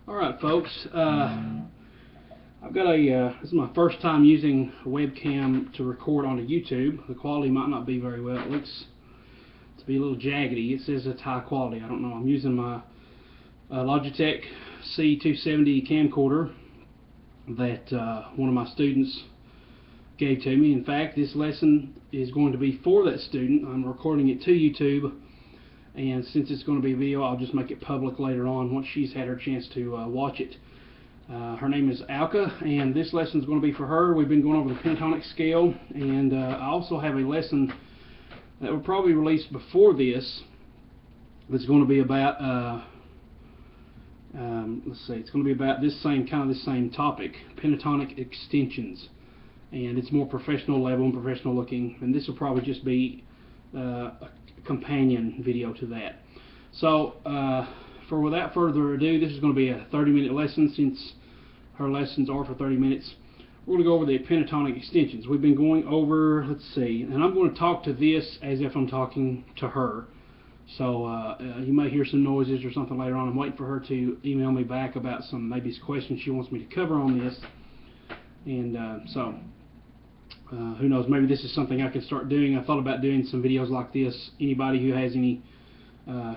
Alright folks, I've got this is my first time using a webcam to record onto YouTube. The quality might not be very well. It looks to be a little jaggedy. It says it's high quality. I don't know. I'm using my Logitech C270 camcorder that one of my students gave to me. In fact, this lesson is going to be for that student. I'm recording it to YouTube, and since it's going to be video, I'll just make it public later on once she's had her chance to watch it. Her name is Alka, and this lesson is going to be for her. We've been going over the Pentatonic Scale, and I also have a lesson that will probably release before this that's going to be about let's see, it's going to be about this same topic, pentatonic extensions, and it's more professional level and professional looking, and this will probably just be a companion video to that. So without further ado, this is going to be a 30-minute lesson. Since her lessons are for 30 minutes, we're going to go over the pentatonic extensions. We've been going over, let's see, and I'm going to talk to this as if I'm talking to her. So you may hear some noises or something later on. I'm waiting for her to email me back about maybe some questions she wants me to cover on this. And who knows, maybe this is something I can start doing. I thought about doing some videos like this. Anybody who has any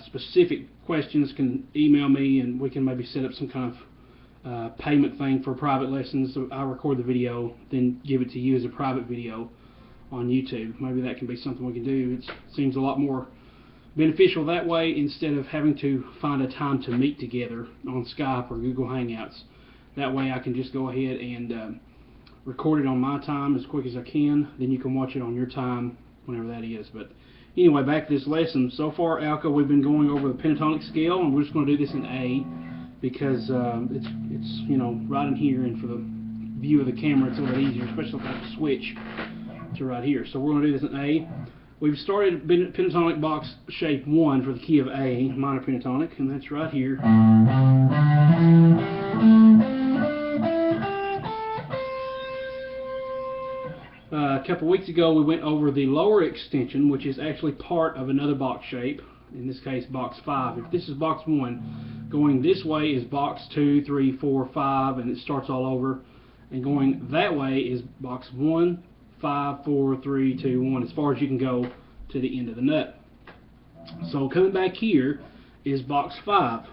specific questions can email me, and we can maybe set up some kind of payment thing for private lessons. So I record the video, then give it to you as a private video on YouTube. Maybe that can be something we can do. It seems a lot more beneficial that way, instead of having to find a time to meet together on Skype or Google Hangouts. That way I can just go ahead and record it on my time as quick as I can, then you can watch it on your time whenever that is. But anyway, back to this lesson. So far, Alka, we've been going over the pentatonic scale, and we're just going to do this in A because it's you know, right in here, and for the view of the camera it's a little bit easier, especially if I have to switch to right here. So we're going to do this in A. We've started pentatonic box shape 1 for the key of A, minor pentatonic, and that's right here. A couple weeks ago we went over the lower extension, which is actually part of another box shape, in this case box 5. If this is box 1, going this way is box 2, 3, 4, 5, and it starts all over. And going that way is box 1, 5, 4, 3, 2, 1, as far as you can go to the end of the nut. So coming back here is box 5.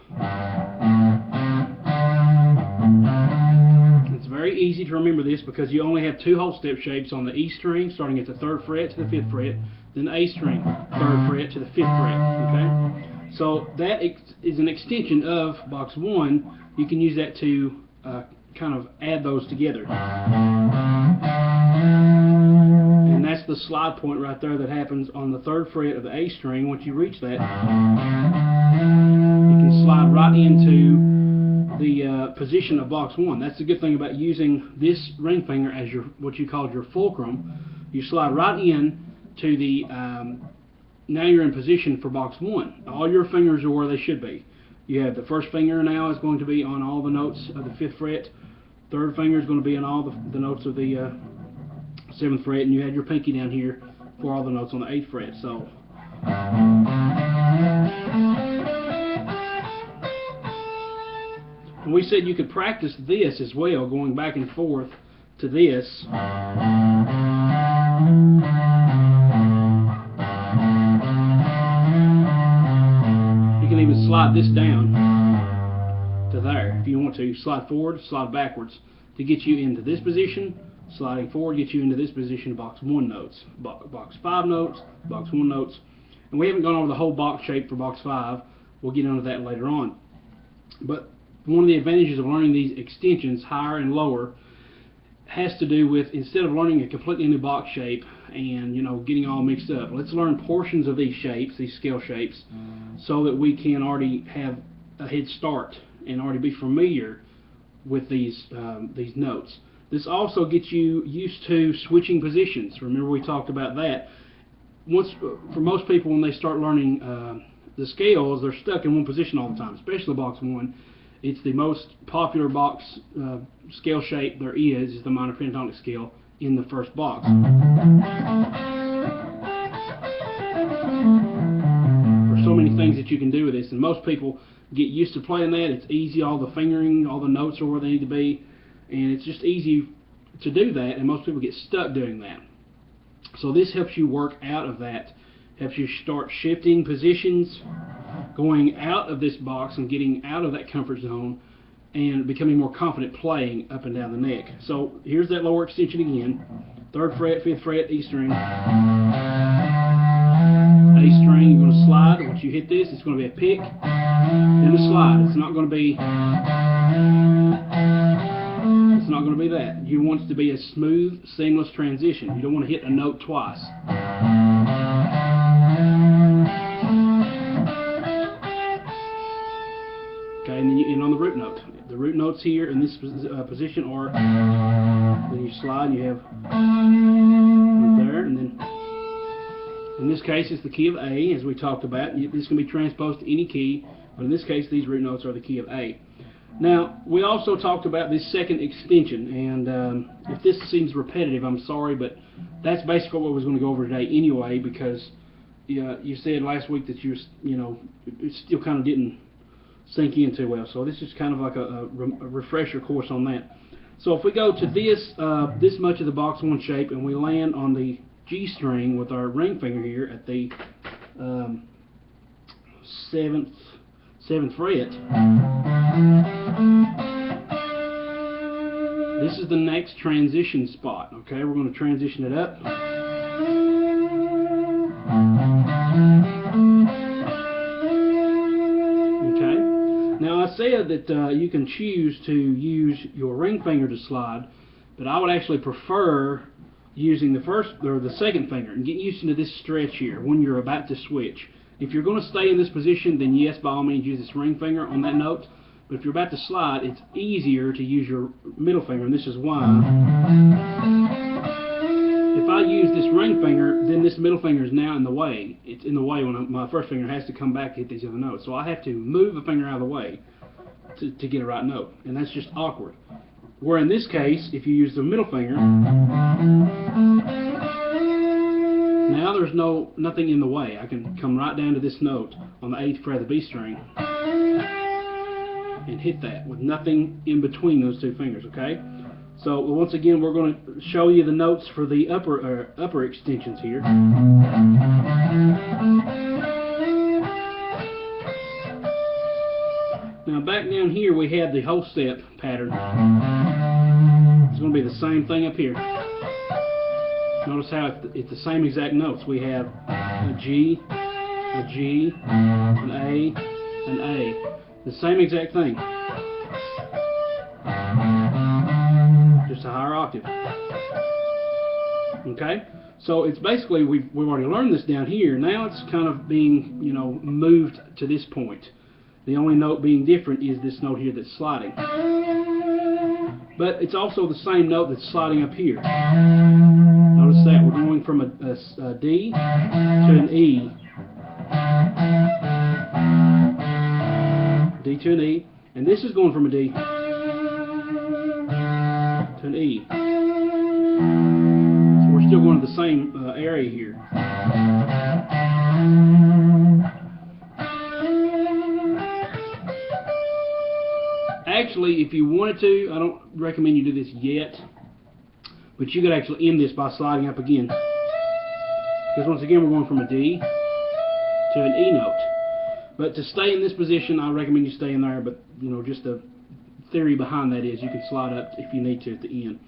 It's very easy to remember this because you only have 2 whole step shapes on the E string, starting at the 3rd fret to the 5th fret, then the A string, 3rd fret to the 5th fret. Okay, so that is an extension of box 1. You can use that to kind of add those together. And that's the slide point right there that happens on the 3rd fret of the A string. Once you reach that, you can slide right into the position of box 1. That's the good thing about using this ring finger as what you call your fulcrum. You slide right in to the now you're in position for box 1. All your fingers are where they should be. You have the first finger now is going to be on all the notes of the 5th fret. 3rd finger is going to be on all the notes of the 7th fret, and you had your pinky down here for all the notes on the 8th fret. So and we said you could practice this as well, going back and forth to this. You can even slide this down to there if you want to. Slide forward, slide backwards to get you into this position. Sliding forward gets you into this position, box 1 notes, box 5 notes, box 1 notes. And we haven't gone over the whole box shape for box 5. We'll get into that later on. But one of the advantages of learning these extensions, higher and lower, has to do with, instead of learning a completely new box shape and, you know, getting all mixed up, let's learn portions of these shapes, these scale shapes, so that we can already have a head start and already be familiar with these notes. This also gets you used to switching positions. Remember, we talked about that. For most people, when they start learning the scales, they're stuck in one position all the time, especially box 1. It's the most popular box scale shape there is the minor pentatonic scale in the first box. For so many things things that you can do with this, and most people get used to playing that. It's easy, all the fingering, all the notes are where they need to be, and it's just easy to do that, and most people get stuck doing that. So this helps you work out of that, helps you start shifting positions, going out of this box and getting out of that comfort zone, and becoming more confident playing up and down the neck. So here's that lower extension again. 3rd fret, 5th fret, E string. A string, you're going to slide. Once you hit this, it's going to be a pick, then a slide. It's not going to be that. You want it to be a smooth, seamless transition. You don't want to hit a note twice. Okay, and then you end on the root note. The root notes here in this position are, then you slide and you have right there, and then in this case it's the key of A, as we talked about. This can be transposed to any key, but in this case these root notes are the key of A. Now, we also talked about this second extension, and if this seems repetitive, I'm sorry, but that's basically what we're going to go over today anyway, because you said last week that it still kind of didn't sink in too well. So this is kind of like a refresher course on that. So if we go to this much of the box 1 shape, and we land on the G string with our ring finger here at the 7th fret, this is the next transition spot. Okay, we're going to transition it up. Okay, now I said that you can choose to use your ring finger to slide, but I would actually prefer using the 1st or the 2nd finger and get used to this stretch here when you're about to switch. If you're going to stay in this position, then yes, by all means use this ring finger on that note. But if you're about to slide, it's easier to use your middle finger, and this is why. If I use this ring finger, then this middle finger is now in the way. It's in the way when my 1st finger has to come back to hit these other notes. So I have to move a finger out of the way to get a right note, and that's just awkward. Where in this case, if you use the middle finger, now there's nothing in the way. I can come right down to this note on the 8th fret of the B string and hit that with nothing in between those 2 fingers. Okay. So once again, we're going to show you the notes for the upper extensions here. Now back down here we have the whole step pattern. It's going to be the same thing up here. Notice how it's the same exact notes. We have a G, an A, an A. The same exact thing. Just a higher octave. Okay? So it's basically, we've already learned this down here. Now it's kind of being, moved to this point. The only note being different is this note here that's sliding. But it's also the same note that's sliding up here. Notice that we're going from a D to an E. D to an E. And this is going from a D to an E. So we're still going to the same area here. Actually, if you wanted to, I don't recommend you do this yet, but you could actually end this by sliding up again. Because once again, we're going from a D to an E note. But to stay in this position, I recommend you stay in there, but just the theory behind that is you can slide up if you need to at the end.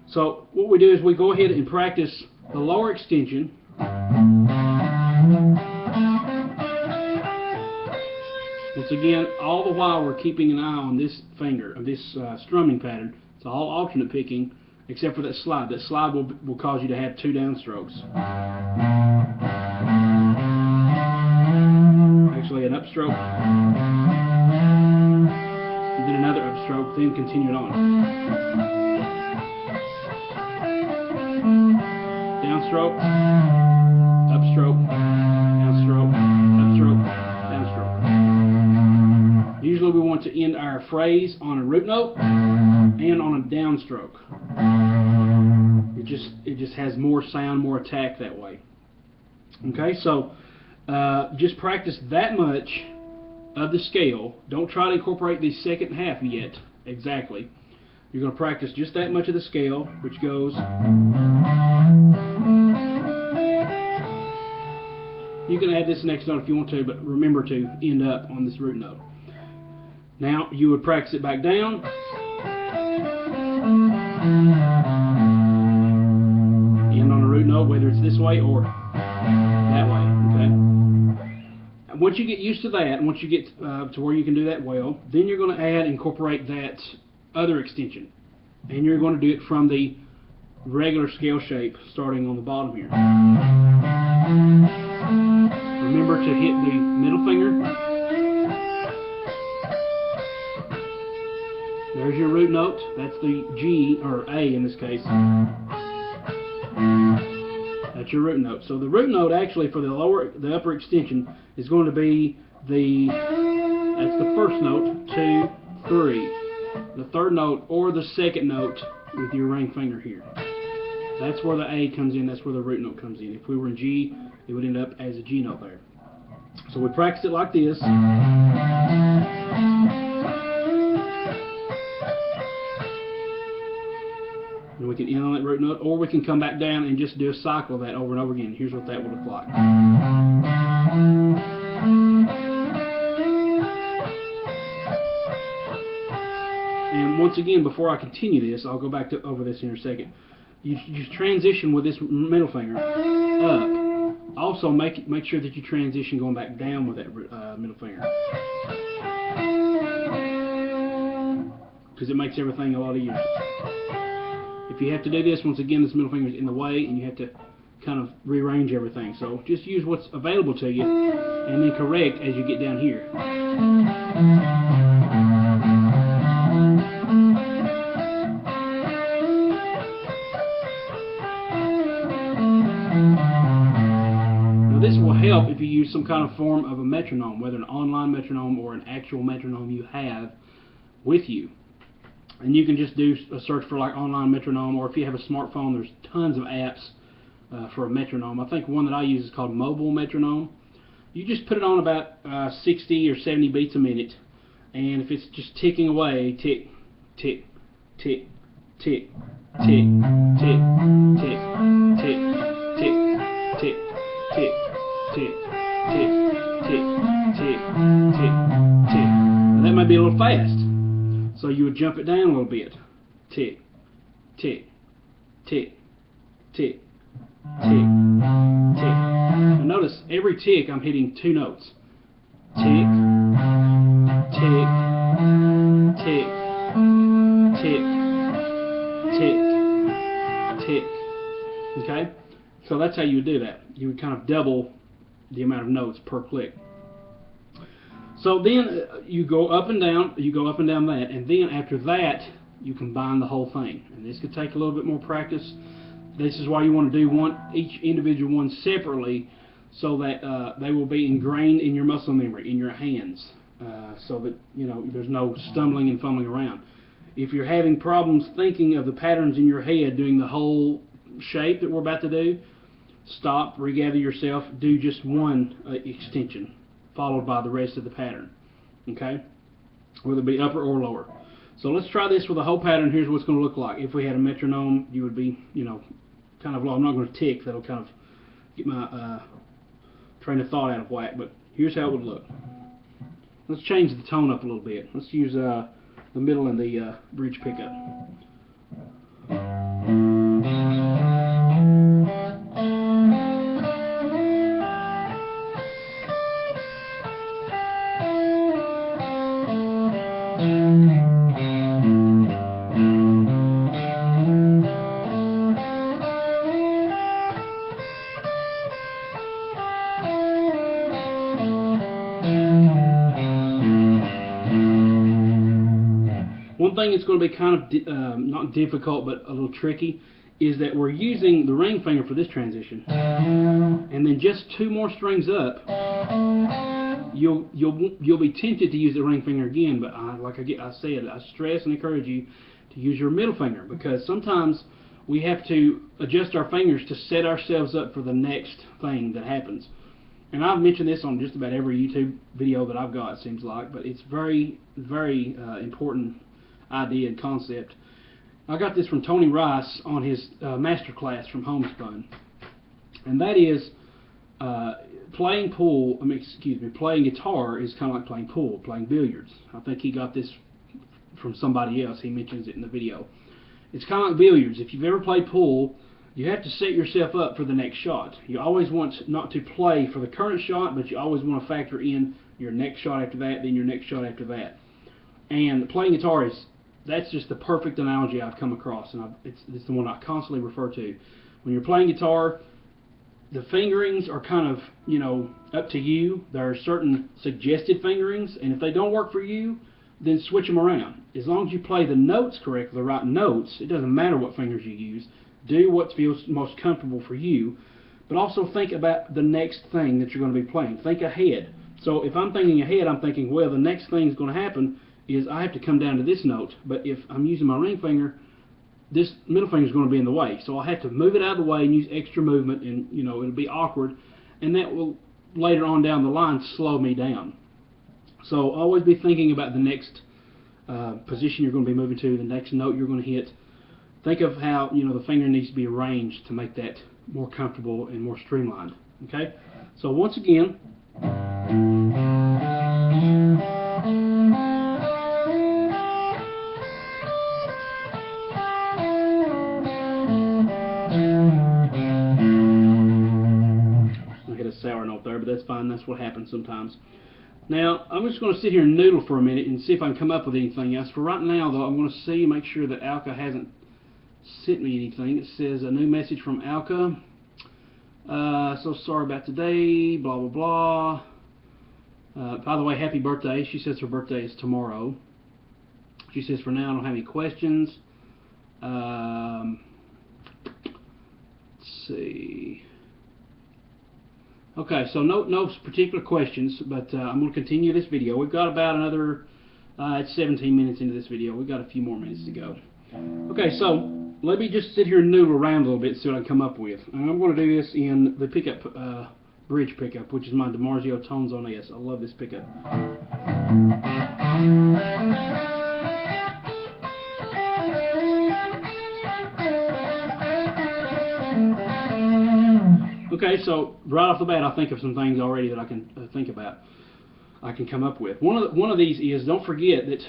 So what we do is we go ahead and practice the lower extension. Once again, all the while we're keeping an eye on this finger, of this strumming pattern. It's all alternate picking, except for that slide. That slide will cause you to have 2 downstrokes. Actually, an upstroke, and then another upstroke, then continue it on. Downstroke, upstroke, downstroke, upstroke, downstroke. Usually we want to end our phrase on a root note and on a downstroke. It just has more sound, more attack that way. Okay, so Just practice that much of the scale. Don't try to incorporate the second half yet exactly. You're going to practice just that much of the scale, which goes. You can add this next note if you want to, but remember to end up on this root note. Now you would practice it back down. End on a root note, whether it's this way or that way. Okay. Once you get used to that, and once you get to where you can do that well, then you're going to incorporate that other extension, and you're going to do it from the regular scale shape, starting on the bottom here. Remember to hit the middle finger. There's your root note. That's the G, or A in this case. That's your root note. So the root note actually for the upper extension is going to be that's the first note, 2, 3. The third note or the second note with your ring finger here. That's where the A comes in, that's where the root note comes in. If we were in G, it would end up as a G note there. So we practice it like this. And we can end on that root note, or we can come back down and just do a cycle of that over and over again. Here's what that would look like. And once again, before I continue this, I'll go back over this in a second. You transition with this middle finger up. Also, make sure that you transition going back down with that middle finger, because it makes everything a lot easier. If you have to do this, once again, this middle finger is in the way, and you have to kind of rearrange everything. So just use what's available to you, and then correct as you get down here. This will help if you use some kind of form of a metronome, whether an online metronome or an actual metronome you have with you. And you can just do a search for like online metronome, or if you have a smartphone, there's tons of apps for a metronome. I think one that I use is called Mobile Metronome. You just put it on about 60 or 70 beats a minute, and if it's just ticking away, tick, tick, tick, tick, tick, tick, tick, tick, tick, tick, tick, tick, tick, tick, tick, tick, tick. Now that might be a little fast, so you would jump it down a little bit. Tick, tick, tick, tick, tick, tick. Now notice every tick I'm hitting 2 notes. Tick, tick, tick, tick, tick, tick. Okay? So that's how you would do that. You would kind of double the amount of notes per click. So then you go up and down, that, and then after that you combine the whole thing. And this could take a little bit more practice. This is why you want to do each individual one separately, so that they will be ingrained in your muscle memory, in your hands, so that there's no stumbling and fumbling around. If you're having problems thinking of the patterns in your head doing the whole shape that we're about to do, stop, regather yourself, do just one extension, followed by the rest of the pattern. Okay? Whether it be upper or lower. So let's try this with a whole pattern. Here's what it's going to look like. If we had a metronome, you would be, kind of low. I'm not going to tick. That'll kind of get my train of thought out of whack. But here's how it would look. Let's change the tone up a little bit. Let's use the middle and the bridge pickup. One thing that's going to be kind of not difficult but a little tricky is that we're using the ring finger for this transition, and then just 2 more strings up you'll be tempted to use the ring finger again, but like I said, I stress and encourage you to use your middle finger, because sometimes we have to adjust our fingers to set ourselves up for the next thing that happens. And I've mentioned this on just about every YouTube video that I've got, it seems like, but it's very, very important idea and concept. I got this from Tony Rice on his master class from Homespun, and that is playing guitar is kind of like playing pool, playing billiards. I think he got this from somebody else. He mentions it in the video. It's kind of like billiards. If you've ever played pool, you have to set yourself up for the next shot. You always want not to play for the current shot, but you always want to factor in your next shot after that, then your next shot after that. And playing guitar that's just the perfect analogy I've come across, and it's the one I constantly refer to. When you're playing guitar, the fingerings are kind of, up to you. There are certain suggested fingerings, and if they don't work for you, then switch them around. As long as you play the notes correctly, the right notes, it doesn't matter what fingers you use. Do what feels most comfortable for you, but also think about the next thing that you're going to be playing. Think ahead. So if I'm thinking ahead, I'm thinking, well, the next thing is going to happen is I have to come down to this note, but if I'm using my ring finger, this middle finger is going to be in the way. So I'll have to move it out of the way and use extra movement, and it'll be awkward, and that will later on down the line slow me down. So always be thinking about the next position you're going to be moving to, the next note you're going to hit. Think of how the finger needs to be arranged to make that more comfortable and more streamlined. Okay? So once again, I hit a sour note there, but that's fine. That's what happens sometimes. Now, I'm just going to sit here and noodle for a minute and see if I can come up with anything else. For right now, though, I'm going to make sure that Alka hasn't sent me anything. It says a new message from Alka. So sorry about today, blah, blah, blah. By the way, happy birthday. She says her birthday is tomorrow. She says, for now, I don't have any questions. Let's see. Okay, so no particular questions, but I'm going to continue this video. We've got about another, it's 17 minutes into this video. We've got a few more minutes to go. Okay, so let me just sit here and noodle around a little bit and see what I can come up with. And I'm going to do this in the pickup, bridge pickup, which is my DiMarzio Tones on S. I love this pickup. Okay, so right off the bat, I think of some things already that I can think about. I can come up with. One of these is, don't forget that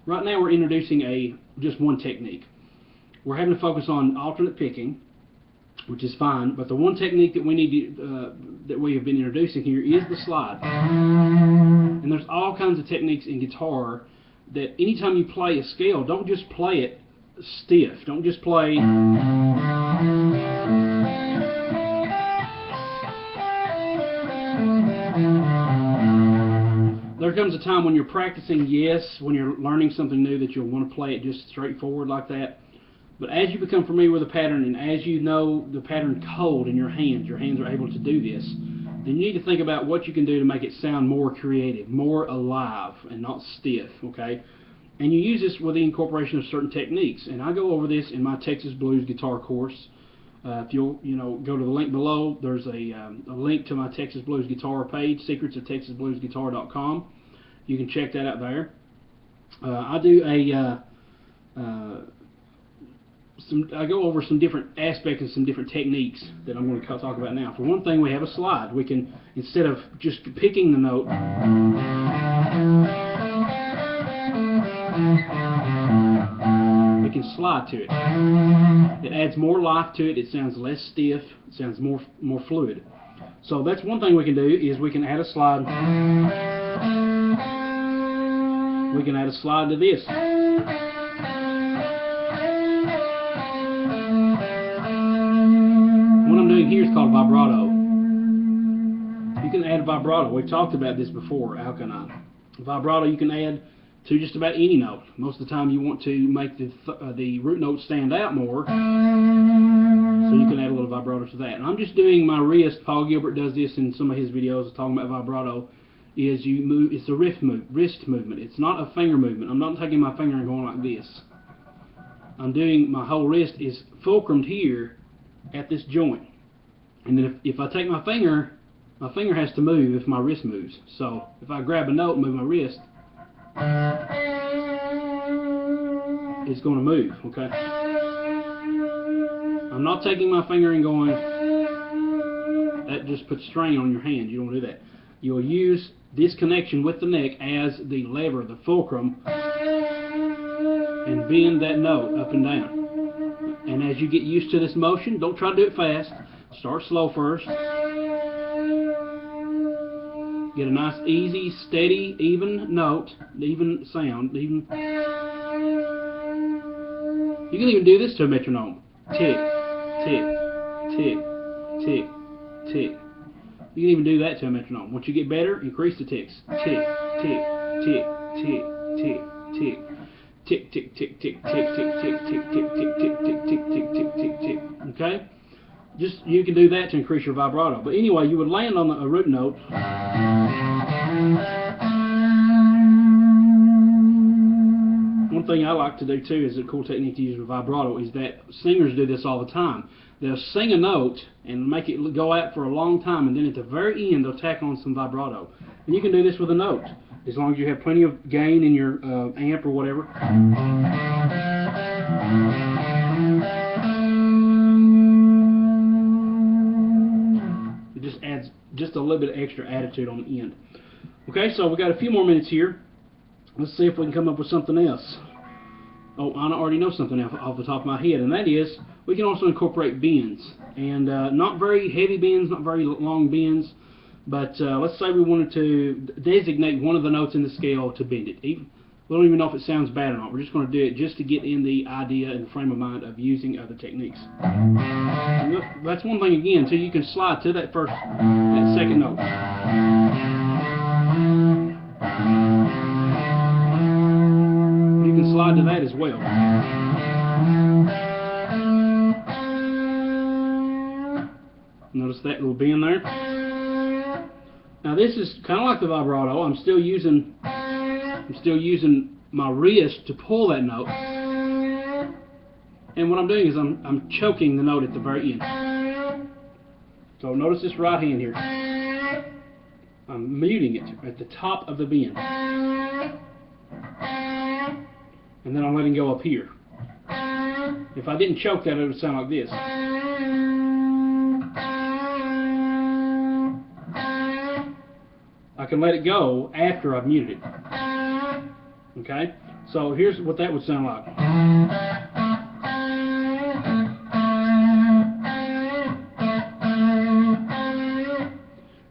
right now we're introducing just one technique. We're having to focus on alternate picking, which is fine, but the one technique that we need that we have been introducing here is the slide. And there's all kinds of techniques in guitar that anytime you play a scale, don't just play it stiff. Don't just play. There comes a time when you're practicing, yes, when you're learning something new, that you'll want to play it just straightforward like that. But as you become familiar with the pattern, and as you know the pattern code in your hands are able to do this, then you need to think about what you can do to make it sound more creative, more alive, and not stiff, okay? And you use this with the incorporation of certain techniques. And I go over this in my Texas Blues guitar course. If you'll go to the link below, there's a link to my Texas Blues guitar page, secrets@texasbluesguitar.com. You can check that out there. I do I go over some different aspects and some different techniques that I'm going to talk about now. For one thing, we have a slide. We can, instead of just picking the note, we can slide to it. It adds more life to it. It sounds less stiff. It sounds more fluid. So that's one thing we can do, is we can add a slide. We can add a slide to this. What I'm doing here is called vibrato. You can add vibrato. We've talked about this before, Alka and I. Vibrato you can add to just about any note. Most of the time you want to make the root note stand out more, so you can add a little vibrato to that. And I'm just doing my wrist. Paul Gilbert does this in some of his videos talking about vibrato. Is you move, it's a wrist movement. It's not a finger movement. I'm not taking my finger and going like this. I'm doing, my whole wrist is fulcrumed here at this joint. And then if I take my finger My finger has to move if my wrist moves. So if I grab a note and move my wrist, it's going to move, okay? I'm not taking my finger and going, that just puts strain on your hand. You don't do that. You'll use this connection with the neck as the lever, the fulcrum, and bend that note up and down. And as you get used to this motion, don't try to do it fast. Start slow first. Get a nice, easy, steady, even note, even sound. You can even do this to a metronome. Tick, tick, tick, tick, tick. You can even do that to a metronome. Once you get better, increase the ticks. Tick, tick, tick, tick, tick, tick. Tick, tick, tick, tick, tick, tick, tick, tick, tick, tick, tick, tick, tick, tick, tick, tick, tick. Okay? Just, you can do that to increase your vibrato. But anyway, you would land on a root note. One thing I like to do too, is a cool technique to use with vibrato, is that singers do this all the time. They'll sing a note and make it go out for a long time, and then at the very end they'll tack on some vibrato. And you can do this with a note, as long as you have plenty of gain in your amp or whatever. It just adds just a little bit of extra attitude on the end. Okay, so we got a few more minutes here. Let's see if we can come up with something else. Oh, I already know something off the top of my head, and that is we can also incorporate bends. And not very heavy bends, not very long bends, but let's say we wanted to designate one of the notes in the scale to bend it. We don't even know if it sounds bad or not. We're just going to do it just to get in the idea and the frame of mind of using other techniques. And look, that's one thing again, so you can slide to that second note. You can slide to that as well. Notice that little bend there. Now this is kind of like the vibrato. I'm still using my wrist to pull that note. And what I'm doing is I'm choking the note at the very end. So notice this right hand here. I'm muting it at the top of the bend. And then I'm letting go up here. If I didn't choke that, it would sound like this. I can let it go after I've muted it. Okay? So here's what that would sound like.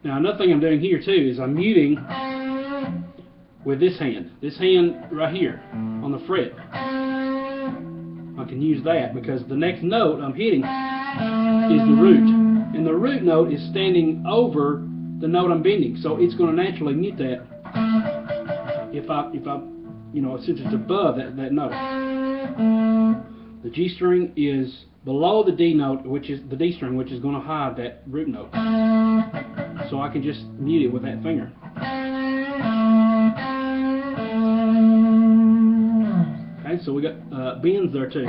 Now another thing I'm doing here too is I'm muting with this hand. This hand right here on the fret. I can use that because the next note I'm hitting is the root. And the root note is standing over the note I'm bending, so it's going to naturally mute that if I since it's above that note. The G string is below the D note, which is the D string, which is going to hide that root note. So I can just mute it with that finger. Okay, so we got bends there too.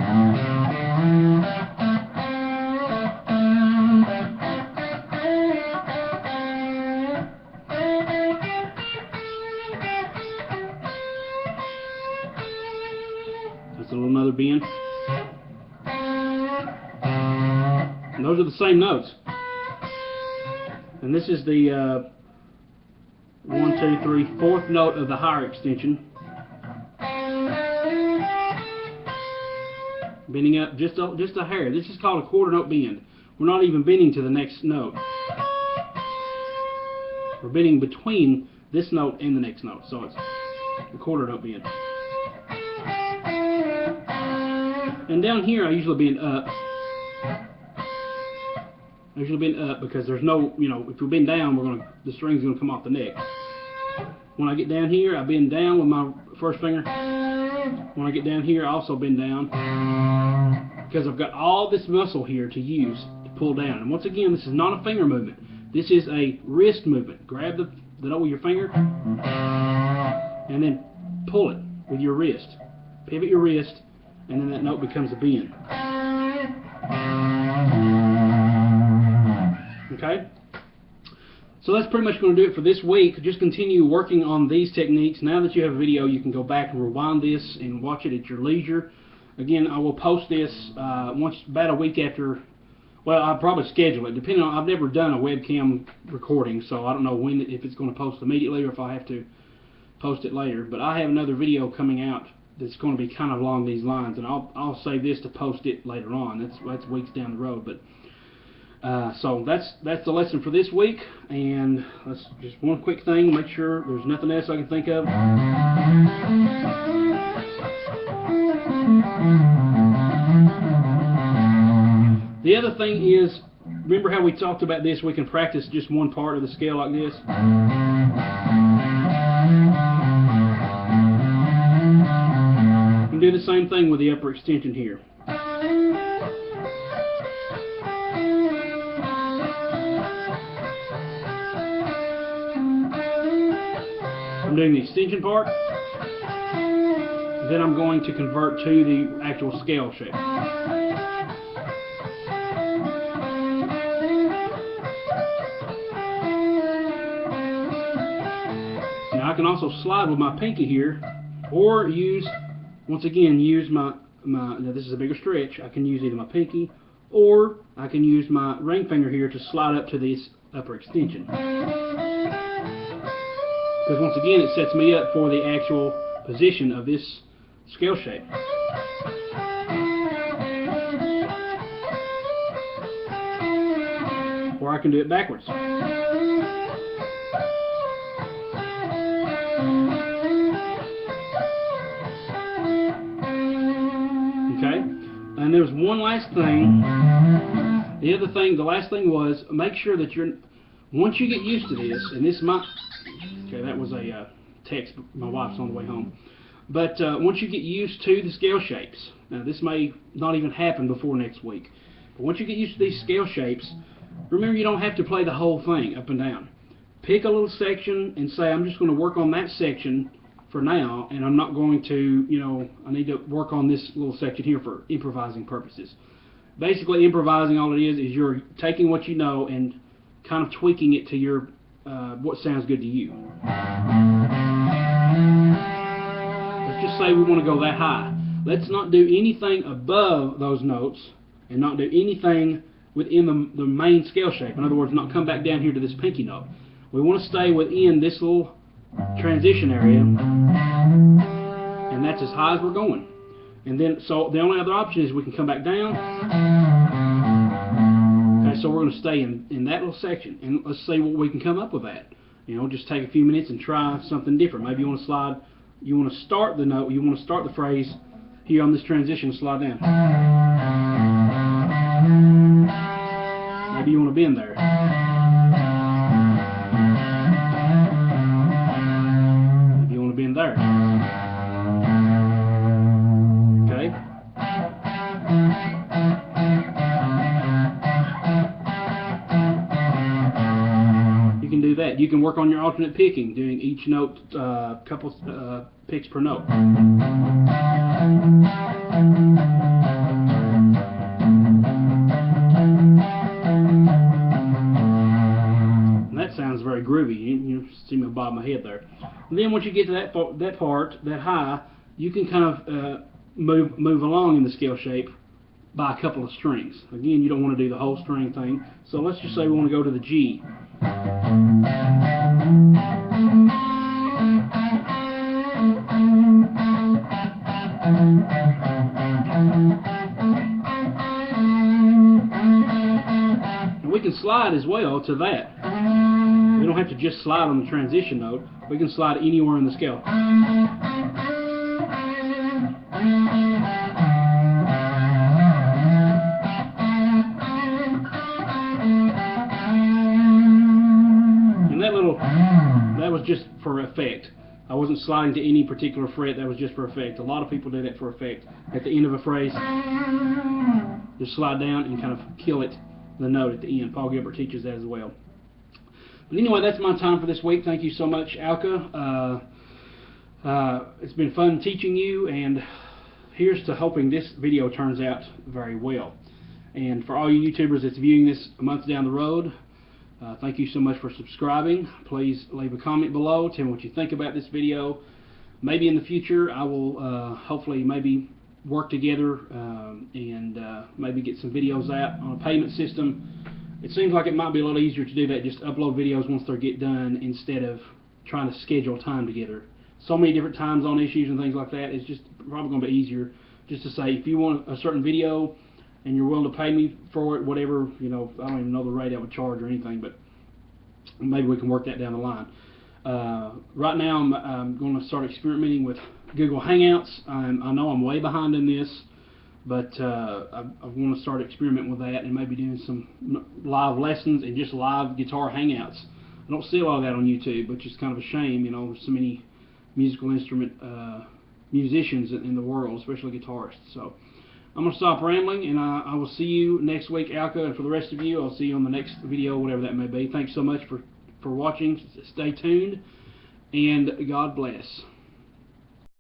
Another bend. And those are the same notes. And this is the 1, 2, 3, 4th note of the higher extension. Bending up just a hair. This is called a quarter note bend. We're not even bending to the next note. We're bending between this note and the next note. So it's a quarter note bend. And down here I usually bend up. I usually bend up because there's no, if we bend down, the string's gonna come off the neck. When I get down here, I bend down with my first finger. When I get down here, I also bend down because I've got all this muscle here to use to pull down. And once again, this is not a finger movement. This is a wrist movement. Grab the note with your finger and then pull it with your wrist. Pivot your wrist, and then that note becomes a bend. Okay? So that's pretty much going to do it for this week. Just continue working on these techniques. Now that you have a video, you can go back and rewind this and watch it at your leisure. Again, I will post this about a week after. Well, I'll probably schedule it, depending on. I've never done a webcam recording, so I don't know if it's going to post immediately or if I have to post it later. But I have another video coming out that's going to be kind of along these lines, and I'll save this to post it later on. That's weeks down the road, but so that's the lesson for this week. And that's just one quick thing. Make sure there's nothing else I can think of. The other thing is, remember how we talked about this? We can practice just one part of the scale like this. You can do the same thing with the upper extension here. I'm doing the extension part, then I'm going to convert to the actual scale shape. Now I can also slide with my pinky here, or once again use my now this is a bigger stretch. I can use either my pinky or I can use my ring finger here to slide up to this upper extension. Because once again, it sets me up for the actual position of this scale shape. Or I can do it backwards. Okay? And there's one last thing. The last thing was, make sure that once you get used to this, and this might, okay, that was a text, my wife's on the way home. But once you get used to the scale shapes, now this may not even happen before next week, but once you get used to these scale shapes, remember you don't have to play the whole thing up and down. Pick a little section and say, I'm just going to work on that section for now, and I'm not going to, I need to work on this little section here for improvising purposes. Basically, improvising, all it is you're taking what you know and kind of tweaking it to your what sounds good to you. Let's just say we want to go that high. Let's not do anything above those notes and not do anything within the main scale shape. In other words, not come back down here to this pinky note. We want to stay within this little transition area, and that's as high as we're going. And then, so the only other option is we can come back down. Okay, so we're going to stay in that little section, and let's see what we can come up with that. Just take a few minutes and try something different. Maybe you want to slide, you want to start the note, you want to start the phrase here on this transition, slide down. Maybe you want to bend there. Maybe you want to bend there. Okay. You can do that. You can work on your alternate picking, doing each note couple picks per note. And that sounds very groovy. You see me bob my head there. And then once you get to that part, that high, you can kind of move along in the scale shape by a couple of strings. Again, you don't want to do the whole string thing. So let's just say we want to go to the G. And we can slide as well to that. We don't have to just slide on the transition note. We can slide anywhere in the scale. And that was just for effect. I wasn't sliding to any particular fret. That was just for effect. A lot of people do that for effect. At the end of a phrase, just slide down and kind of kill it, the note at the end. Paul Gilbert teaches that as well. But anyway, that's my time for this week. Thank you so much, Alka. It's been fun teaching you, and here's to hoping this video turns out very well. And for all you YouTubers that's viewing this a month down the road, Thank you so much for subscribing. Please leave a comment below. Tell me what you think about this video. Maybe in the future I will hopefully maybe work together and maybe get some videos out on a payment system. It seems like it might be a little easier to do that, just upload videos once they get done instead of trying to schedule time together. So many different time zone issues and things like that. It's just probably going to be easier just to say, if you want a certain video and you're willing to pay me for it, whatever, you know, I don't even know the rate I would charge or anything, but maybe we can work that down the line. Right now I'm going to start experimenting with Google Hangouts. I know I'm way behind in this, but I want to start experimenting with that and maybe doing some live lessons and just live guitar hangouts. I don't see a lot of that on YouTube, which is kind of a shame. You know, there's so many musical instrument musicians in the world, especially guitarists. So I'm going to stop rambling, and I will see you next week, Alka, and for the rest of you, I'll see you on the next video, whatever that may be. Thanks so much for watching. Stay tuned, and God bless.